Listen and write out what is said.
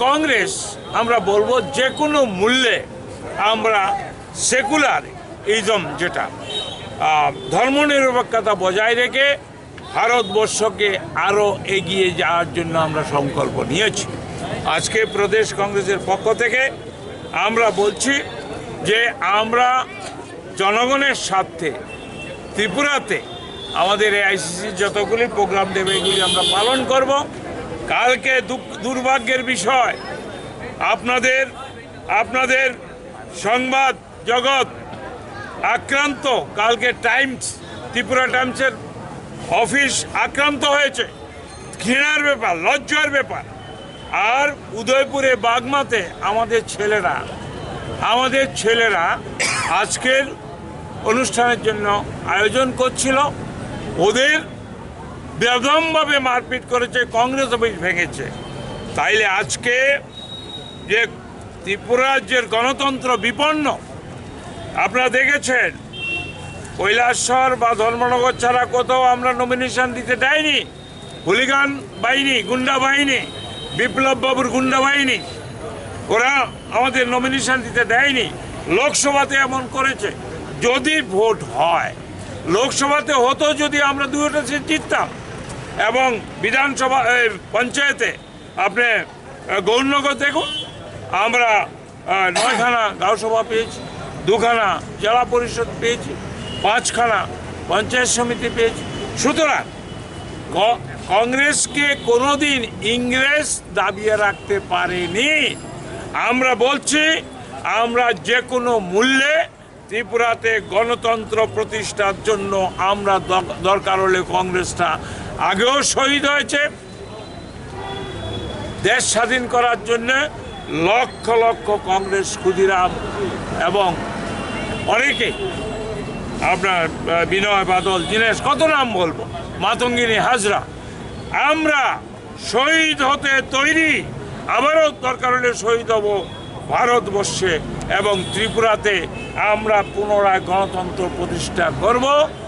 কংগ্রেস আমরা বলবো যে কোনো মূল্যে আমরা সেকুলার ইজম যেটা ধর্মনিরপেক্ষতা বজায় রেখে ভারতবর্ষকে আরও এগিয়ে যাওয়ার জন্য আমরা সংকল্প নিয়েছি। আজকে প্রদেশ কংগ্রেসের পক্ষ থেকে আমরা বলছি যে আমরা জনগণের স্বার্থে ত্রিপুরাতে আমাদের এআইসিসির যতগুলি প্রোগ্রাম দেবে এগুলি আমরা পালন করব। কালকে দুর্ভাগ্যের বিষয় আপনাদের সংবাদ জগৎ আক্রান্ত, কালকে ত্রিপুরা টাইমসের অফিস আক্রান্ত হয়েছে, ঘৃণার ব্যাপার, লজ্জার ব্যাপার। আর উদয়পুরে বাগমাতে আমাদের ছেলেরা আজকের অনুষ্ঠানের জন্য আয়োজন করছিল, ওদের বেদমভাবে মারপিট করেছে, কংগ্রেস অফিস ভেঙেছে। তাইলে আজকে যে ত্রিপুরা রাজ্যের গণতন্ত্র বিপন্ন, আপনারা দেখেছেন কৈলাসহর বা ধর্মনগর ছাড়া কোথাও আমরা নমিনেশন দিতে দেয়নি। হুলিগান বাহিনী, গুন্ডা বাহিনী, বিপ্লব বাবুর গুন্ডা বাহিনী, ওরা আমাদের নমিনেশন দিতে দেয়নি। লোকসভাতে এমন করেছে। যদি ভোট হয়, লোকসভাতে হতো যদি আমরা দুটো সিট জিততাম, এবং বিধানসভা পঞ্চায়েতে আপনি গৌরনগর দেখুন, আমরা 9খানা গাঁওসভা পেয়েছি, 2খানা জেলা পরিষদ পেয়েছি, 5খানা পঞ্চায়েত সমিতি পেয়েছি। সুতরাং কংগ্রেসকে কোনোদিন ইংরেজ দাবিয়ে রাখতে পারেনি। আমরা বলছি আমরা যে কোনো মূল্যে ত্রিপুরাতে গণতন্ত্র প্রতিষ্ঠার জন্য আমরা দরকার হলে কংগ্রেসটা আগেও শহীদ হয়েছে। দেশ স্বাধীন করার জন্য লক্ষ লক্ষ কংগ্রেস ক্ষুদিরাম এবং অনেকে, আপনার বিনয় বাদল, দীনেশ, কত নাম বলবো, মাতঙ্গিনী হাজরা, আমরা শহীদ হতে তৈরি। আবারও দরকার হলে শহীদ হব ভারতবর্ষে, এবং ত্রিপুরাতে আমরা পুনরায় গণতন্ত্র প্রতিষ্ঠা করব।